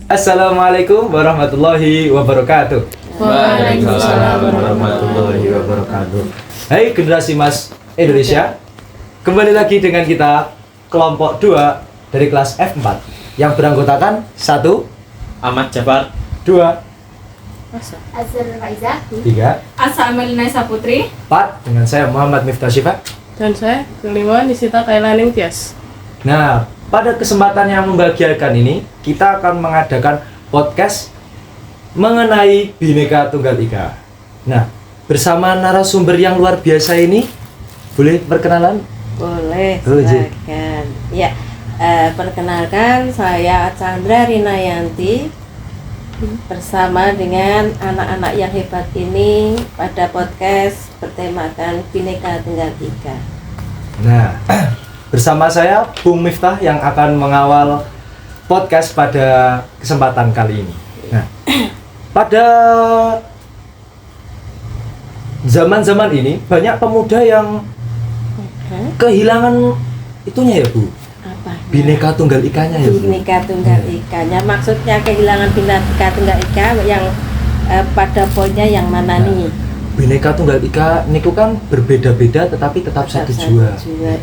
Assalamualaikum warahmatullahi wabarakatuh. Waalaikumsalam warahmatullahi wabarakatuh. Hai generasi Mas Indonesia, kembali lagi dengan kita kelompok 2 dari kelas F4 yang beranggotakan 1, Ahmad Jafar, 2, Azhar Faizah, 3, Asa Amelina Saputri 4 dengan saya Muhammad Miftah Syifa. Dan saya kelima Nisita Kailaning Tias. Nah, pada kesempatan yang membahagiakan ini kita akan mengadakan podcast mengenai Bhinneka Tunggal Ika. Nah, bersama narasumber yang luar biasa ini, boleh perkenalan? Boleh, Oh, Ji. silakan. Ya, perkenalkan saya Chandra Rinayanti bersama dengan anak-anak yang hebat ini pada podcast bertemakan Bhinneka Tunggal Ika. Nah, bersama saya Bung Miftah yang akan mengawal podcast pada kesempatan kali ini. Nah, pada zaman-zaman ini banyak pemuda yang kehilangan itunya ya Bu, Apa? Bhinneka Tunggal Ikanya ya Bu. Bhinneka Tunggal Ika-nya maksudnya kehilangan Bhinneka Tunggal Ika yang pada poinnya yang mana nih? Bhinneka Tunggal Ika niku kan berbeda-beda tetapi tetap satu jua.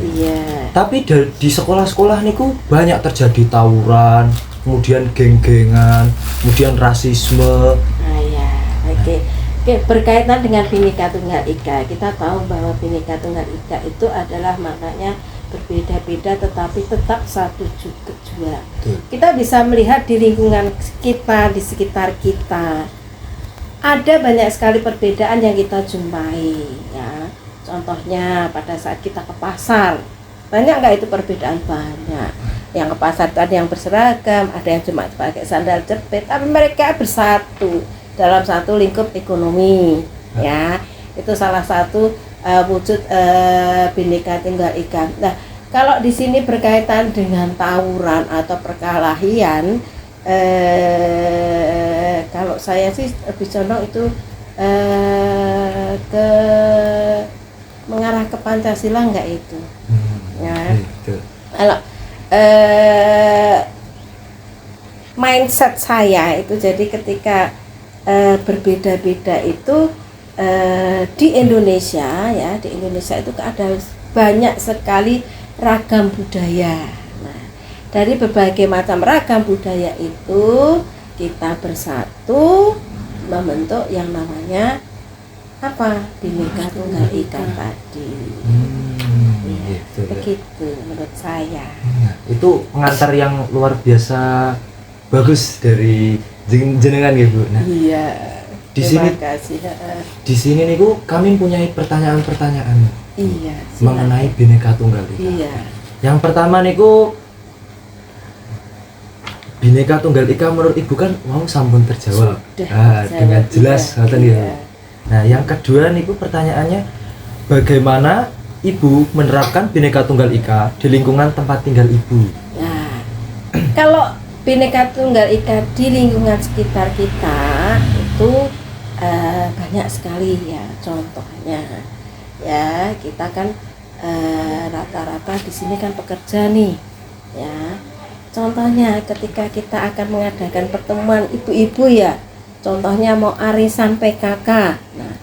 Iya. Tapi di sekolah-sekolah niku banyak terjadi tawuran, kemudian geng-gengan, kemudian rasisme. Ah ya, oke. Oke, berkaitan dengan Bhinneka Tunggal Ika, kita tahu bahwa Bhinneka Tunggal Ika itu adalah maknanya berbeda-beda tetapi tetap satu jua. Betul. Kita bisa melihat di lingkungan kita, di sekitar kita. Ada banyak sekali perbedaan yang kita jumpai ya. Contohnya pada saat kita ke pasar, banyak nggak itu perbedaan? Banyak. Yang ke pasar itu ada yang berseragam, ada yang cuma pakai sandal jepit, tapi mereka bersatu dalam satu lingkup ekonomi ya. Itu salah satu wujud Bhinneka Tunggal Ika. Nah, kalau di sini berkaitan dengan tawuran atau perkelahian, kalau saya sih lebih condong itu ke mengarah ke Pancasila enggak itu ya. Gitu. Kalau mindset saya itu jadi ketika berbeda-beda itu di Indonesia ya, di Indonesia itu ada banyak sekali ragam budaya. Nah, dari berbagai macam ragam budaya itu kita bersatu membentuk yang namanya apa? Bhinneka Tunggal Ika tadi. Ya, Gitu, ya. begitu menurut saya. Nah, itu pengantar yang luar biasa bagus dari jenengan ya Bu. Nah, Iya. di terima sini- kasih. di sini niku kami punya pertanyaan-pertanyaan Iya. mengenai Bhinneka Tunggal Ika. Iya. Yang pertama niku, Bhinneka Tunggal Ika menurut Ibu kan mau sampun terjawab. Sudah Ah, terjawab, dengan jelas iya. ngoten Iya. ya. Nah, yang kedua niku pertanyaannya, bagaimana Ibu menerapkan Bhinneka Tunggal Ika di lingkungan tempat tinggal Ibu? Nah, kalau Bhinneka Tunggal Ika di lingkungan sekitar kita itu banyak sekali ya. Contohnya ya, kita kan rata-rata di sini kan pekerja nih ya. Contohnya ketika kita akan mengadakan pertemuan ibu-ibu ya, contohnya mau arisan PKK. Nah,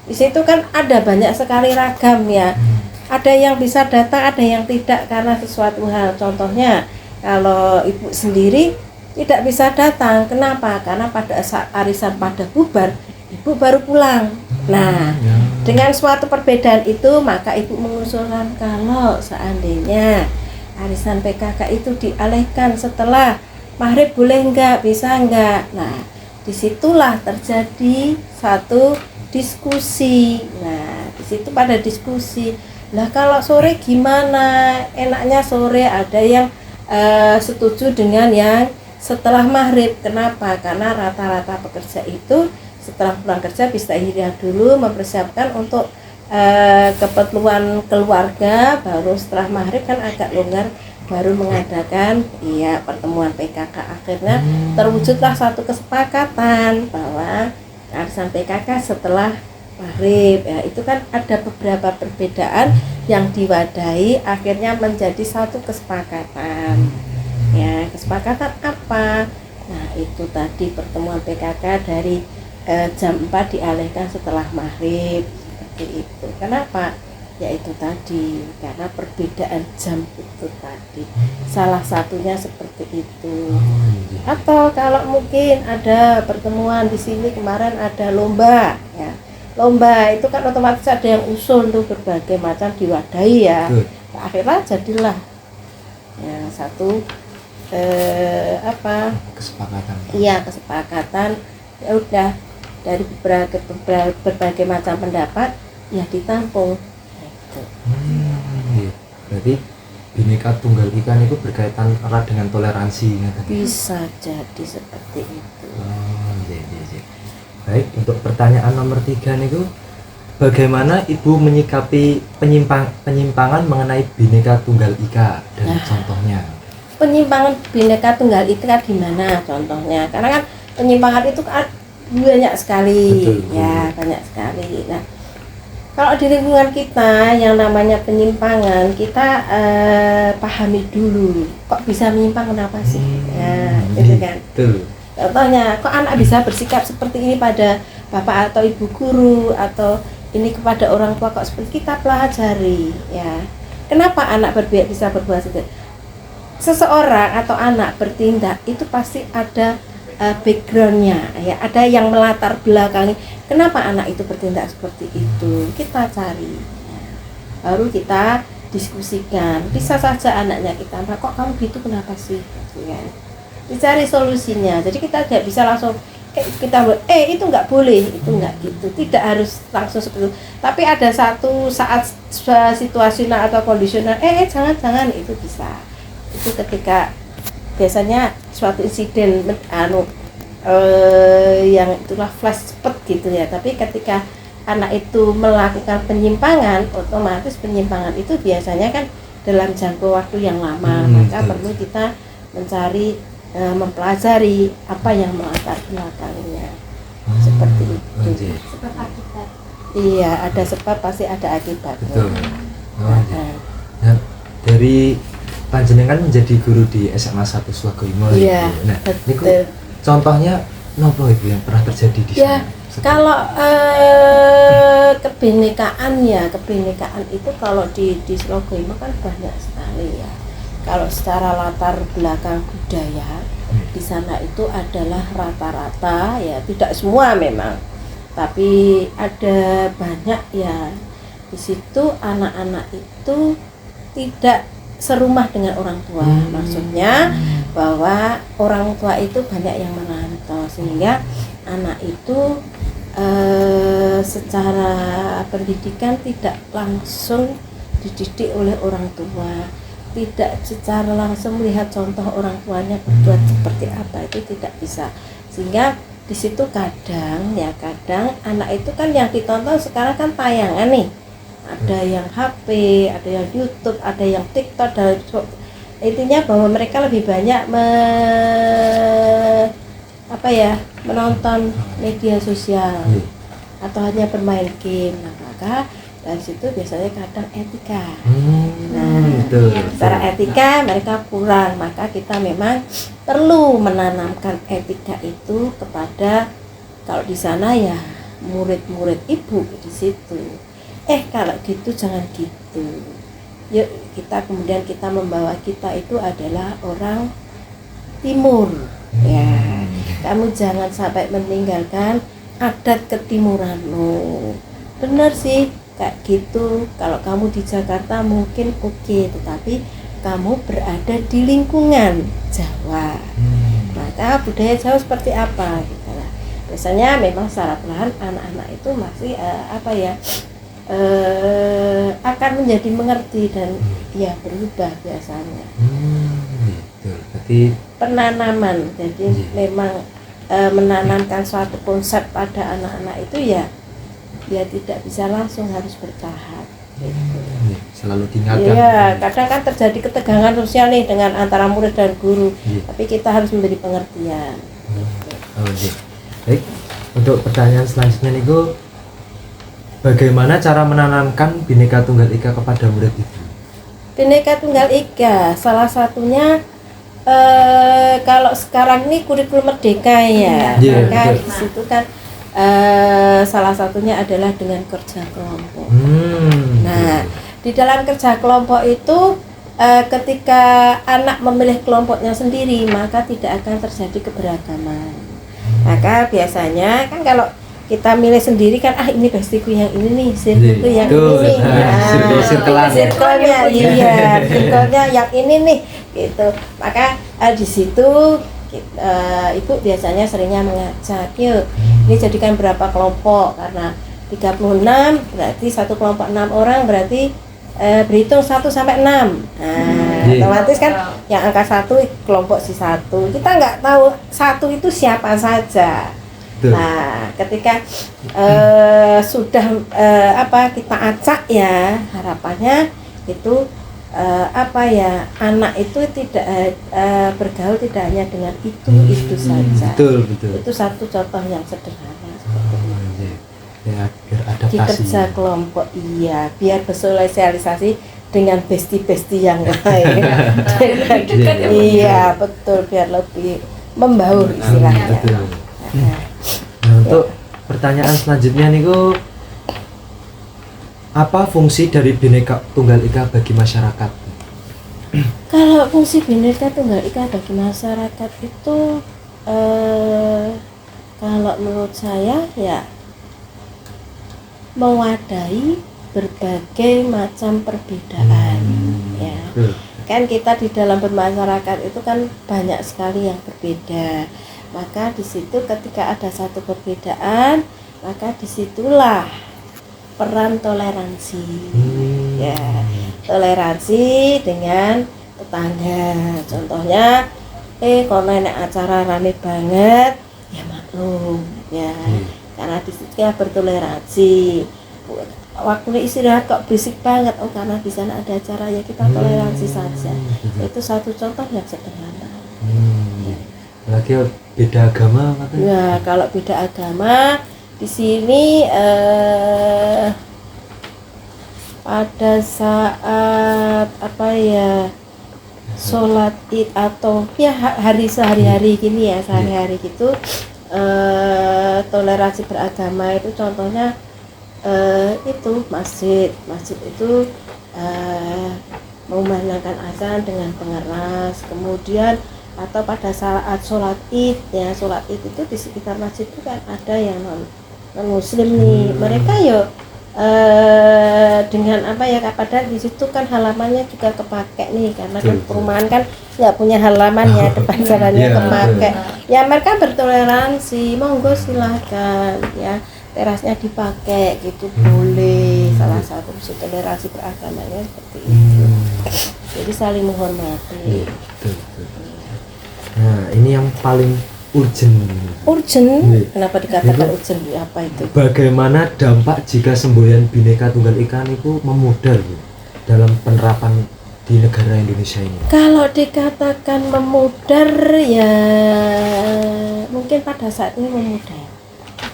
di situ kan ada banyak sekali ragam ya. Ada yang bisa datang, ada yang tidak karena sesuatu hal. Contohnya kalau ibu sendiri tidak bisa datang. Kenapa? Karena pada saat arisan pada bubar, ibu baru pulang. Nah, dengan suatu perbedaan itu, maka ibu mengusulkan kalau seandainya arisan PKK itu dialihkan setelah maghrib, boleh enggak, bisa enggak. Nah, disitulah terjadi satu diskusi. Nah, disitu pada diskusi. Nah, kalau sore gimana? Enaknya sore. Ada yang setuju dengan yang setelah maghrib. Kenapa? Karena rata-rata pekerja itu setelah pulang kerja bisa istirahat dulu, mempersiapkan untuk keperluan keluarga, baru setelah maghrib kan agak longgar, baru mengadakan pertemuan PKK. Akhirnya terwujudlah satu kesepakatan bahwa arisan PKK setelah maghrib ya. Itu kan ada beberapa perbedaan yang diwadahi, akhirnya menjadi satu kesepakatan ya. Kesepakatan apa? Nah, itu tadi pertemuan PKK dari jam 4 dialihkan setelah maghrib seperti itu. Kenapa? Ya itu tadi, karena perbedaan jam itu tadi. Salah satunya seperti itu. Atau kalau mungkin ada pertemuan di sini kemarin ada lomba ya. Lomba itu kan otomatis ada yang usul tuh berbagai macam diwadahi ya. Akhirnya jadilah yang satu Kesepakatan. Iya, kesepakatan. Ya udah dari berbagai macam pendapat ya ditampung. Gitu. Iya. Berarti Bhinneka Tunggal Ika itu berkaitan erat dengan toleransi. Bisa jadi seperti itu. Oh, iya. Baik, untuk pertanyaan nomor 3 niku, bagaimana Ibu menyikapi penyimpangan mengenai Bhinneka Tunggal Ika dan contohnya? Penyimpangan Bhinneka Tunggal Ika gimana contohnya? Karena kan penyimpangan itu kan banyak sekali. Betul. Ya, banyak sekali. Nah, kalau di lingkungan kita yang namanya penyimpangan, kita pahami dulu. Kok bisa menyimpang, kenapa sih? Ya, gitu kan. Betul. Contohnya, kok anak bisa bersikap seperti ini pada bapak atau ibu guru, atau ini kepada orang tua, kok seperti kita pelajari ya. Kenapa anak bisa berbuat seperti itu? Seseorang atau anak bertindak itu pasti ada backgroundnya ya, ada yang melatar belakangi kenapa anak itu bertindak seperti itu. Kita cari ya. Baru kita diskusikan. Bisa saja anaknya kita, kok kamu gitu, kenapa sih gitu kan. Dicari solusinya. Jadi kita tidak bisa langsung kita itu nggak boleh, itu nggak gitu, tidak harus langsung seperti itu. Tapi ada satu saat situasional atau kondisional, jangan itu bisa. Itu ketika biasanya suatu insiden yang itulah flash cepet gitu ya. Tapi ketika anak itu melakukan penyimpangan, otomatis penyimpangan itu biasanya kan dalam jangka waktu yang lama. Maka perlu kita mencari mempelajari apa yang melatar belakangnya. Seperti itu. Sebab akibat. Iya, ada sebab pasti ada akibatnya. Betul. Nah, dari panjenengan menjadi guru di SMA 1 Swagoimo. Iya, Nah, niku betul. contohnya nopo Ibu yang pernah terjadi di Ya, sana? kalau kebinekaan itu kalau di Swagoimo kan banyak sekali ya. Kalau secara latar belakang budaya di sana itu adalah rata-rata ya, tidak semua memang, tapi ada banyak ya. Di situ anak-anak itu tidak serumah dengan orang tua. Maksudnya bahwa orang tua itu banyak yang merantau, sehingga anak itu secara pendidikan tidak langsung dididik oleh orang tua, tidak secara langsung melihat contoh orang tuanya berbuat seperti apa, itu tidak bisa. Sehingga di situ kadang anak itu kan yang ditonton sekarang kan tayangan nih, ada yang HP, ada yang YouTube, ada yang TikTok, dan intinya bahwa mereka lebih banyak menonton media sosial atau hanya bermain game. Nah, maka dari situ biasanya kadang etika. Secara etika mereka kurang, maka kita memang perlu menanamkan etika itu kepada, kalau di sana ya murid-murid ibu di situ. Kalau gitu jangan gitu. Yuk kemudian kita membawa, kita itu adalah orang timur ya. Kamu jangan sampai meninggalkan adat ketimuranmu. Benar sih kayak gitu. Kalau kamu di Jakarta mungkin oke, tetapi kamu berada di lingkungan Jawa, maka budaya Jawa seperti apa gitu lah. Biasanya memang secara perlahan anak-anak itu masih akan menjadi mengerti dan ya berubah biasanya. Berarti penanaman, jadi memang menanamkan suatu konsep pada anak-anak itu ya tidak bisa langsung, harus bertahap gitu. Selalu diingatkan. Iya, kadang kan terjadi ketegangan sosial nih dengan antara murid dan guru, tapi kita harus memberi pengertian. Baik, untuk pertanyaan selanjutnya nih, bagaimana cara menanamkan Bhinneka Tunggal Ika kepada murid itu? Bhinneka Tunggal Ika salah satunya kalau sekarang ini kurikulum merdeka ya, Iya, maka betul. di situ kan salah satunya adalah dengan kerja kelompok. Nah, di dalam kerja kelompok itu ketika anak memilih kelompoknya sendiri, maka tidak akan terjadi keberagaman. Maka biasanya kan kalau kita milih sendiri kan, ini bestiku yang ini nih, sirkulku yang Betul. ini nih. Sirkel-sirkelan. Sirkelnya, iya, sirkelnya yang ini nih, gitu. Maka di situ ibu biasanya seringnya mengajak, yuk ini jadikan berapa kelompok, karena 36 berarti satu kelompok 6 orang, berarti berhitung 1 sampai 6. Nah, otomatis kan yang angka 1 kelompok si 1. Kita nggak tahu 1 itu siapa saja. Betul. Nah, ketika sudah kita acak ya, harapannya itu anak itu tidak bergaul tidak hanya dengan itu saja. Betul. Itu satu contoh yang sederhana seperti itu. Ya, biar Di adaptasi. kerja kelompok, iya, biar bersosialisasi dengan besti-besti yang lain. Iya, betul, biar lebih membaur istilahnya. Betul. Nah, untuk pertanyaan selanjutnya nih, apa fungsi dari Bhinneka Tunggal Ika bagi masyarakat? Kalau fungsi Bhinneka Tunggal Ika bagi masyarakat itu kalau menurut saya ya mewadahi berbagai macam perbedaan ya. Kan kita di dalam bermasyarakat itu kan banyak sekali yang berbeda. Maka di situ ketika ada satu perbedaan, maka disitulah peran toleransi. Ya, toleransi dengan tetangga. Contohnya, kalau nenek acara rame banget, ya maklum, ya. Karena di situ ya bertoleransi. Waktu istirahat kok berisik banget, karena di sana ada acara, ya kita toleransi saja. Itu satu contoh yang sederhana. Lagi beda agama katanya. Ya, kalau beda agama di sini pada saat sholat id atau ya hari sehari-hari gini ya, sehari-hari gitu, toleransi beragama itu contohnya itu masjid itu memandangkan azan dengan pengeras, kemudian atau pada saat sholat id ya, sholat id itu di sekitar masjid itu kan ada yang non muslim nih, mereka dengan padahal di situ kan halamannya juga kepake nih, karena kan perumahan kan nggak punya halaman ya, depan jalannya kepake ya, mereka bertoleransi, monggo silahkan ya, terasnya dipakai gitu, boleh. Salah satu toleransi beragamanya seperti itu, jadi saling menghormati. Nah, ini yang paling urgent. Kenapa dikatakan urgent? Apa itu? Bagaimana dampak jika semboyan Bhinneka Tunggal Ika itu memudar, Bu, dalam penerapan di negara Indonesia ini? Kalau dikatakan memudar ya mungkin pada saat ini memudar.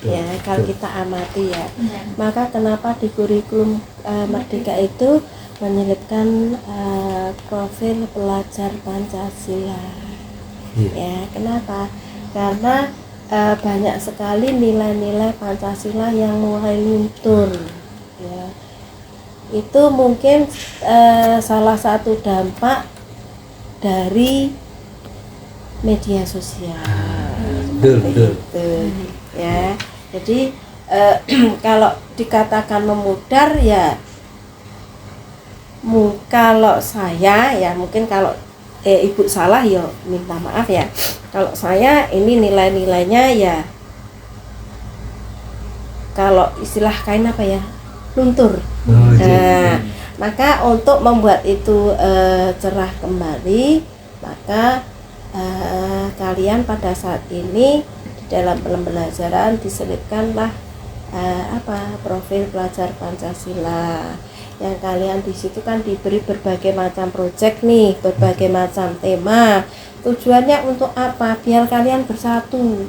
Ya, kalau kita amati ya. Maka kenapa di kurikulum Merdeka itu menyelipkan profil pelajar Pancasila? Ya, kenapa? Karena banyak sekali nilai-nilai Pancasila yang mulai luntur ya. Itu mungkin salah satu dampak dari media sosial. Betul. Ya, jadi kalau dikatakan memudar ya, kalau saya ya mungkin kalau ibu salah ya minta maaf ya. Kalau saya ini nilai-nilainya ya, kalau istilah kain luntur. Nah, maka untuk membuat itu cerah kembali, maka kalian pada saat ini di dalam pembelajaran diselipkanlah profil pelajar Pancasila. Yang kalian di situ kan diberi berbagai macam proyek nih, berbagai macam tema. Tujuannya untuk apa? Biar kalian bersatu,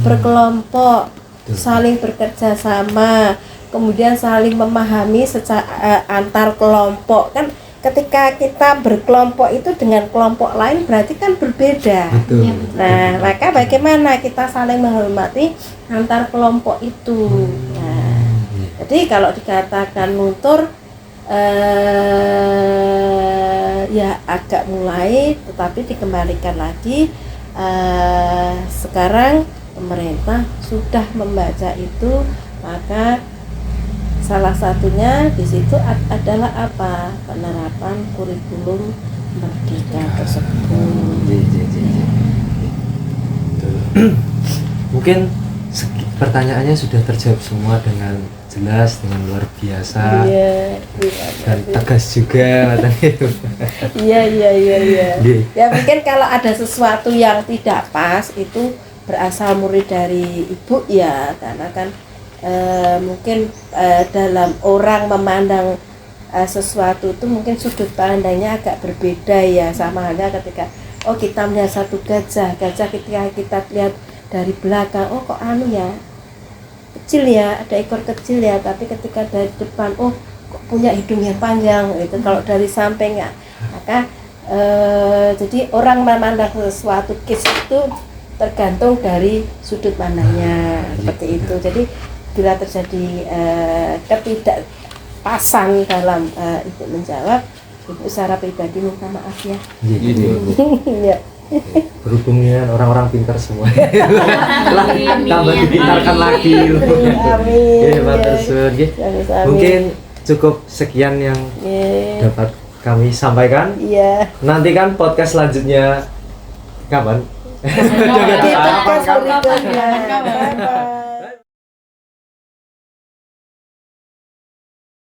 berkelompok, saling bekerja sama, kemudian saling memahami secara antar kelompok. Kan ketika kita berkelompok itu dengan kelompok lain berarti kan berbeda. Betul. Nah, maka bagaimana kita saling menghormati antar kelompok itu. Nah, jadi kalau dikatakan luntur ya agak mulai, tetapi dikembalikan lagi. Sekarang pemerintah sudah membaca itu, maka salah satunya di situ adalah apa? Penerapan kurikulum merdeka tersebut. Mungkin pertanyaannya sudah terjawab semua dengan jelas, dengan luar biasa, Iya, dan tegas juga katanya itu. iya. Iya. Ya mungkin kalau ada sesuatu yang tidak pas itu berasal murni dari ibu ya, karena kan mungkin dalam orang memandang sesuatu itu mungkin sudut pandangnya agak berbeda ya, sama halnya ketika kita melihat satu gajah ketika kita lihat dari belakang kok ya kecil ya, ada ekor kecil ya, tapi ketika dari depan kok punya hidung yang panjang itu kalau dari samping ya, maka jadi orang memandang sesuatu case itu tergantung dari sudut pandangnya seperti itu. Jadi bila terjadi ketidakpasan dalam ibu menjawab, ibu secara pribadi minta maaf ya. Iya. Berhubung dengan orang-orang pintar semua. Lah tambah dipintarkan lagi. Amin. Matur suwun nggih. Mungkin cukup sekian yang dapat kami sampaikan. Iya. Nantikan podcast selanjutnya kapan? Di podcast berikutnya. Bye-bye.